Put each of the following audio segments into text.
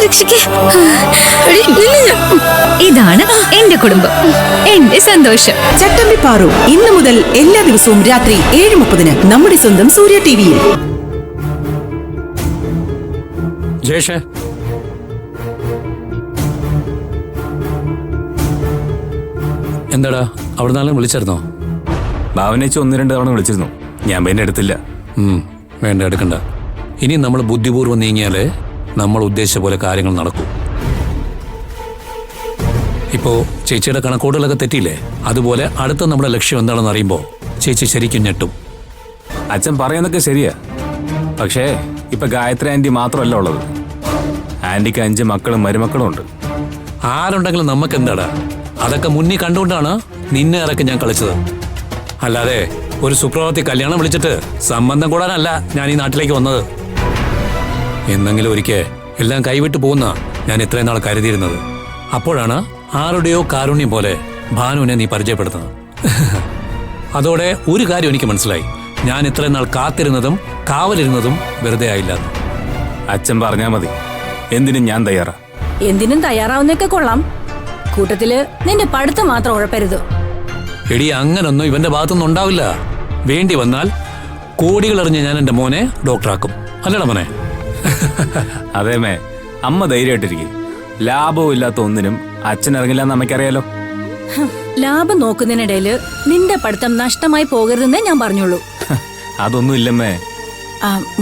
രക്ഷിക്ക്. ഇതാണ് എന്റെ കുടുംബം, എന്റെ സന്തോഷം. ചട്ടമ്പി പാറു ഇന്നു മുതൽ എല്ലാ ദിവസവും രാത്രി 7:30 നമ്മുടെ സ്വന്തം സൂര്യ ടിവിയിൽ. ജേഷേ, എന്താടാ അവിടെ നാളും വിളിച്ചായിരുന്നോ? ഭാവനേച്ച് 1-2 തവണ വിളിച്ചിരുന്നു, ഞാൻ പിന്നെ എടുത്തില്ല. വേണ്ട, എടുക്കണ്ട. ഇനി നമ്മൾ ബുദ്ധിപൂർവ്വം നീങ്ങിയാലേ നമ്മൾ ഉദ്ദേശിച്ച പോലെ കാര്യങ്ങൾ നടക്കൂ. ഇപ്പോ ചേച്ചിയുടെ കണക്കോടുകളൊക്കെ തെറ്റിയില്ലേ? അതുപോലെ അടുത്ത നമ്മുടെ ലക്ഷ്യം എന്താണെന്ന് അറിയുമ്പോൾ ചേച്ചി ശരിക്കും ഞെട്ടും. അച്ഛൻ പറയുന്നതൊക്കെ ശരിയാ, പക്ഷേ ഇപ്പൊ ഗായത്രി ആന്റി മാത്രമല്ല ഉള്ളത്. ആന്റിക്ക് 5 മക്കളും മരുമക്കളും ഉണ്ട്. ആരുണ്ടെങ്കിലും നമുക്ക് എന്താടാ? അതൊക്കെ മുന്നിൽ കണ്ടുകൊണ്ടാണ് നിന്നെ ഇറക്കി ഞാൻ കളിച്ചത്. അല്ലാതെ ഒരു സുപ്രഭാതത്തിൽ കല്യാണം വിളിച്ചിട്ട് സംബന്ധം കൂടാനല്ല ഞാൻ ഈ നാട്ടിലേക്ക് വന്നത്. എന്നെങ്കിലും ഒരിക്കൽ എല്ലാം കൈവിട്ട് പോകുന്ന ഞാൻ ഇത്രയും നാൾ കരുതിയിരുന്നത്. അപ്പോഴാണ് ആരുടെയോ കാരുണ്യം പോലെ ഭാനുവിനെ നീ പരിചയപ്പെടുത്തുന്നത്. അതോടെ ഒരു കാര്യം എനിക്ക് മനസ്സിലായി, ഞാൻ ഇത്രയും നാൾ കാത്തിരുന്നതും കാവലിരുന്നതും വെറുതെ ആയില്ല. അച്ഛൻ പറഞ്ഞാ മതി, എന്തിനും ഞാൻ തയ്യാറാ. എന്തിനും തയ്യാറാവുന്നൊക്കെ കൊള്ളാം, കൂട്ടത്തില് നിന്റെ പഠിത്തം മാത്രം ഉഴപ്പരുത്. എടി, അങ്ങനൊന്നും ഇവന്റെ ഭാഗത്തൊന്നും ഉണ്ടാവില്ല. വേണ്ടി വന്നാൽ കോടികൾ എറിഞ്ഞ് ഞാൻ എന്റെ മോനെ ഡോക്ടറാക്കും. അല്ലടാ മോനെ? അതേമേ, അമ്മ ധൈര്യമായിട്ടിരിക്കും. ലാഭവും ഇല്ലാത്ത ഒന്നിനും അച്ഛൻ ഇറങ്ങില്ലെന്ന് അമ്മയ്ക്കറിയാലോ. ലാഭം നോക്കുന്നതിനിടയില് നിന്റെ പഠിത്തം നഷ്ടമായി പോകരുതെന്നേ ഞാൻ പറഞ്ഞുള്ളൂ. അതൊന്നും ഇല്ലമ്മേ.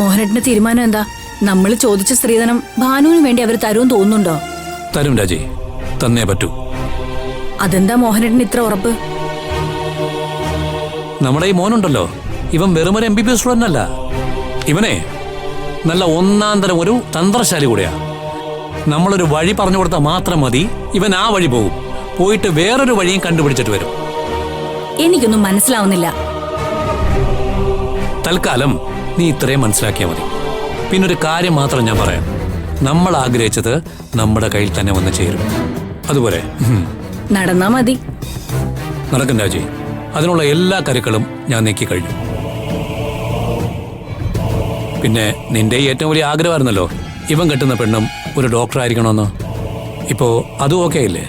മോഹനേട്ടന്റെ തീരുമാനം എന്താ? നമ്മൾ ചോദിച്ച സ്ത്രീധനം ഭാനുവിന് വേണ്ടി അവർ തരുമെന്ന് തോന്നുന്നുണ്ടോ? തരും രാജി, തന്നേ പറ്റൂ. അതെന്താ മോഹനേട്ടന് ഇത്ര ഉറപ്പ്? നമ്മുടെ ഈ മോനുണ്ടല്ലോ, ഇവൻ വെറുമൊരു MBBS സ്റ്റുഡന്റ് അല്ല. ഇവനെ നല്ല ഒന്നാം തരം ഒരു തന്ത്രശാലി കൂടെയാ. നമ്മളൊരു വഴി പറഞ്ഞു കൊടുത്താൽ മാത്രം മതി, ഇവൻ ആ വഴി പോകും. പോയിട്ട് വേറൊരു വഴിയും കണ്ടുപിടിച്ചിട്ട് വരും. എനിക്കൊന്നും മനസ്സിലാവുന്നില്ല. തൽക്കാലം നീ ഇത്രയും മനസ്സിലാക്കിയാൽ മതി. പിന്നൊരു കാര്യം മാത്രം ഞാൻ പറയാം, നമ്മൾ ആഗ്രഹിച്ചത് നമ്മുടെ കയ്യിൽ തന്നെ വന്ന് ചേരും. അതുപോലെ നടന്നാ മതി. നടക്കും രാജി, അതിനുള്ള എല്ലാ കരുക്കളും ഞാൻ നീക്കി കഴിഞ്ഞു. പിന്നെ നിന്റെ ഏറ്റവും വലിയ ആഗ്രഹമായിരുന്നല്ലോ ഇവൻ കെട്ടുന്ന പെണ്ണും ഒരു ഡോക്ടർ ആയിരിക്കണമെന്ന്. ഇപ്പോ അതും ഓക്കെ ഇല്ലേ?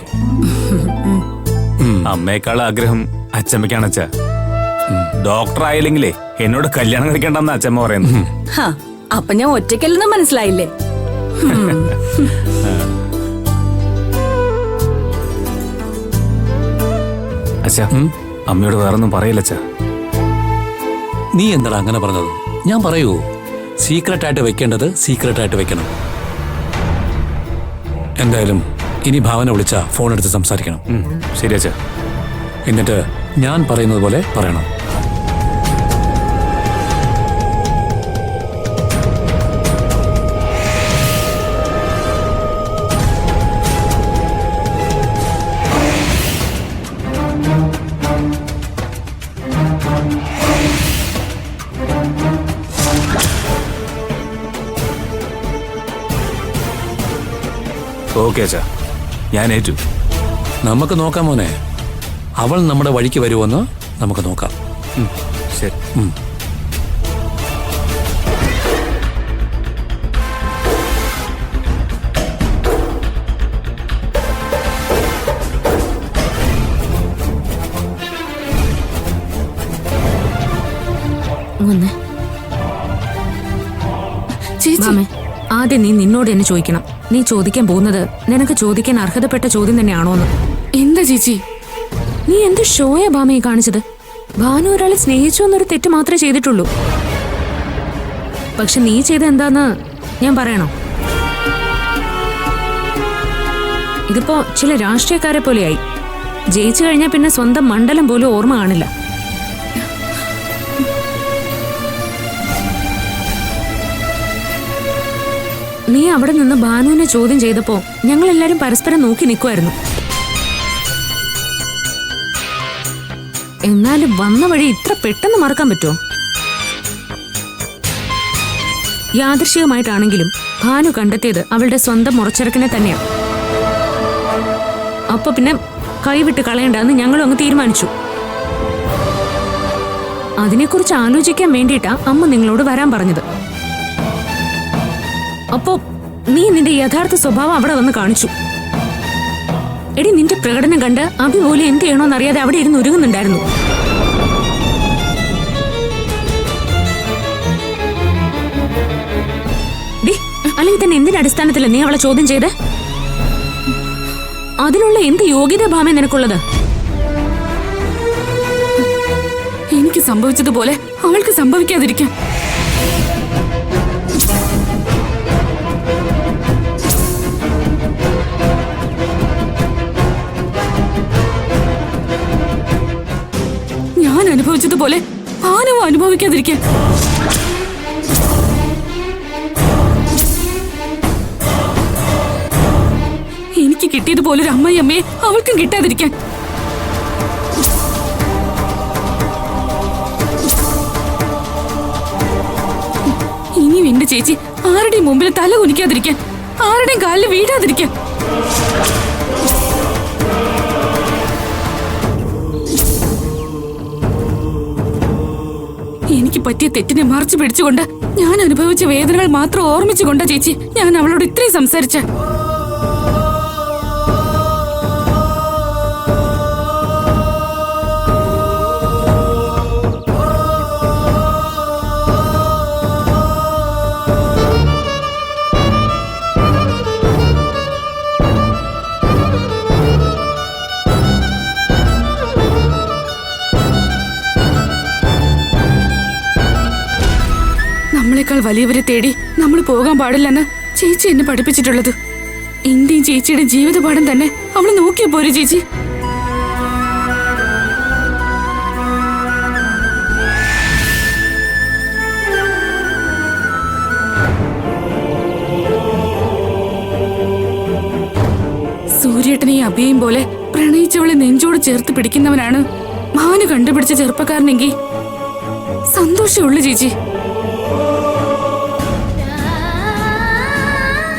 അമ്മയെക്കാൾ ആഗ്രഹം അച്ഛമ്മയ്ക്കാണ് അച്ഛാ. ഡോക്ടർ ആയില്ലെങ്കിലേ എന്നോട് കല്യാണം കഴിക്കണ്ടെന്ന് അച്ഛമ്മ പറയുന്നു. അപ്പൊ ഞാൻ ഒറ്റയ്ക്കല്ലെന്ന് മനസ്സിലായില്ലേ? അച്ഛാ, അമ്മയോട് വേറൊന്നും പറയില്ല അച്ഛാ. നീ എന്താടാ അങ്ങനെ പറഞ്ഞത്? ഞാൻ പറയൂ, സീക്രട്ടായിട്ട് വെക്കേണ്ടത് സീക്രട്ടായിട്ട് വെക്കണം. എന്തായാലും ഇനി ഭാവന വിളിച്ച ഫോൺ എടുത്ത് സംസാരിക്കണം. ശരി അച്ഛാ. എന്നിട്ട് ഞാൻ പറയുന്നത് പോലെ പറയണം. ഓക്കെ അച്ഛാ, ഞാൻ ഏറ്റു. നമുക്ക് നോക്കാം മോനെ, അവൾ നമ്മുടെ വഴിക്ക് വരുമെന്ന് നമുക്ക് നോക്കാം. ശരി. ആദ്യം നീ നിന്നോട് തന്നെ ചോദിക്കണം, നീ ചോദിക്കാൻ പോകുന്നത് നിനക്ക് ചോദിക്കാൻ അർഹതപ്പെട്ട ചോദ്യം തന്നെയാണോന്ന്. എന്താ ചേച്ചി? നീ എന്ത് ഷോയാ ഭാമയെ കാണിച്ചത്? ഭാനു ഒരാളെ സ്നേഹിച്ചു എന്നൊരു തെറ്റ് മാത്രമേ ചെയ്തിട്ടുള്ളൂ. പക്ഷെ നീ ചെയ്ത എന്താന്ന് ഞാൻ പറയണോ? ഇതിപ്പോ ചില രാഷ്ട്രീയക്കാരെ പോലെയായി. ജയിച്ചു കഴിഞ്ഞാൽ പിന്നെ സ്വന്തം മണ്ഡലം പോലും ഓർമ്മ കാണില്ല. നീ അവിടെ നിന്ന് ഭാനുവിനെ ചോദ്യം ചെയ്തപ്പോ ഞങ്ങളെല്ലാരും പരസ്പരം നോക്കി നിൽക്കുമായിരുന്നു. എന്നാലും വന്ന വഴി ഇത്ര പെട്ടെന്ന് മറക്കാൻ പറ്റുമോ? യാദൃശ്ചികമായിട്ടാണെങ്കിലും ഭാനു കണ്ടെത്തിയത് അവളുടെ സ്വന്തം മുറച്ചിറക്കിനെ തന്നെയാ. അപ്പൊ പിന്നെ കൈവിട്ട് കളയണ്ടെന്ന് ഞങ്ങളും അങ്ങ് തീരുമാനിച്ചു. അതിനെക്കുറിച്ച് ആലോചിക്കാൻ വേണ്ടിയിട്ടാ അമ്മ നിങ്ങളോട് വരാൻ പറഞ്ഞത്. അപ്പോ നീ നിന്റെ യഥാർത്ഥ സ്വഭാവം അവിടെ വന്ന് കാണിച്ചു. എടി, നിന്റെ പ്രകടനം കണ്ട് അഭി പോലും എന്ത് ചെയ്യണോന്നറിയാതെ അവിടെ ഇരുന്ന് ഒരുങ്ങുന്നുണ്ടായിരുന്നു. അല്ലെങ്കിൽ തന്നെ എന്തിന്റെ അടിസ്ഥാനത്തില നീ അവളെ ചോദ്യം ചെയ്ത്? അതിനുള്ള എന്ത് യോഗ്യത ഭാമേ നിനക്കുള്ളത്? എനിക്ക് സംഭവിച്ചതുപോലെ അവൾക്ക് സംഭവിക്കാതിരിക്കാം. ഞാൻ അനുഭവിച്ചതുപോലെ ഭാനുവും അനുഭവിക്കാതിരിക്കാൻ. എനിക്ക് കിട്ടിയതുപോലൊരു അമ്മയമ്മയെ അവൾക്കും കിട്ടാതിരിക്കാൻ. ഇനിയും എന്റെ ചേച്ചി ആരുടെയും മുമ്പിൽ തല കുനിക്കാതിരിക്കാൻ, ആരുടെയും കാലിൽ വീഴാതിരിക്കാൻ. എനിക്ക് പറ്റിയ തെറ്റിനെ മറച്ചു പിടിച്ചുകൊണ്ട് ഞാൻ അനുഭവിച്ച വേദനകൾ മാത്രം ഓർമ്മിച്ചുകൊണ്ട ചേച്ചി ഞാൻ അവളോട് ഇത്രയും സംസാരിച്ച. നമ്മളെക്കാൾ വലിയവരെ തേടി നമ്മൾ പോകാൻ പാടില്ലെന്ന് ചേച്ചി എന്നെ പഠിപ്പിച്ചിട്ടുള്ളത്. എന്റെയും ചേച്ചിയുടെ ജീവിതപാഠം തന്നെ അവള് നോക്കിയ പോരെ ചേച്ചി. സൂര്യേട്ടനെയും അഭിയേയും പോലെ പ്രണയിച്ചവളെ നെഞ്ചോട് ചേർത്ത് പിടിക്കുന്നവനാണ് ഭാനു കണ്ടുപിടിച്ച ചെറുപ്പക്കാരനെങ്കിൽ സന്തോഷമുള്ളു ചേച്ചി.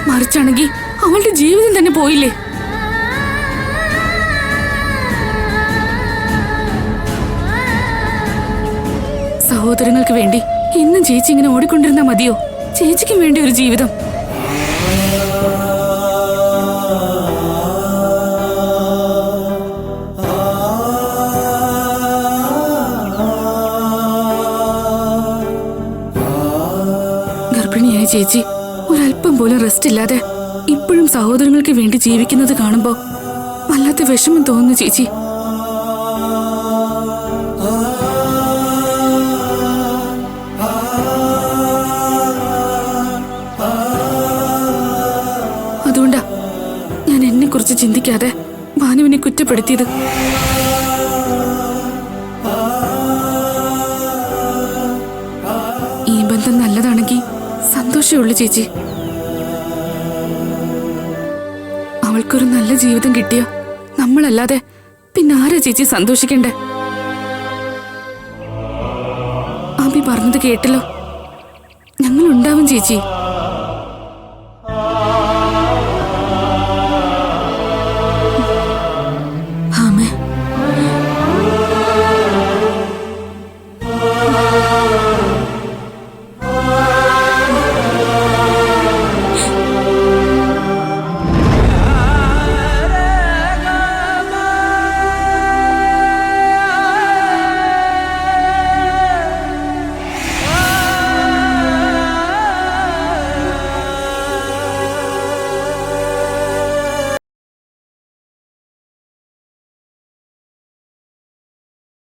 മറിച്ചാണെങ്കിൽ അവളുടെ ജീവിതം തന്നെ പോയില്ലേ. സഹോദരങ്ങൾക്ക് വേണ്ടി ഇന്നും ചേച്ചി ഇങ്ങനെ ഓടിക്കൊണ്ടിരുന്നാ മതിയോ? ചേച്ചിക്കും വേണ്ടി ഒരു ജീവിതം. ഗർഭിണിയായ ചേച്ചി ഒരല്പം പോലും റെസ്റ്റ് ഇല്ലാതെ ഇപ്പോഴും സഹോദരങ്ങൾക്ക് വേണ്ടി ജീവിക്കുന്നത് കാണുമ്പോ വല്ലാത്ത വിഷമം തോന്നുന്നു ചേച്ചി. അതുകൊണ്ടാ ഞാൻ എന്നെ കുറിച്ച് ചിന്തിക്കാതെ ഭാനുവിനെ കുറ്റപ്പെടുത്തിയത്. ഈ ബന്ധം നല്ലതാണെങ്കിൽ സന്തോഷമുള്ളു ചേച്ചി. അവൾക്കൊരു നല്ല ജീവിതം കിട്ടിയ നമ്മളല്ലാതെ പിന്നെ ആരാ ചേച്ചി സന്തോഷിക്കണ്ടേ? അഭി പറഞ്ഞത് കേട്ടല്ലോ, ഞങ്ങൾ ഉണ്ടാവും ചേച്ചി.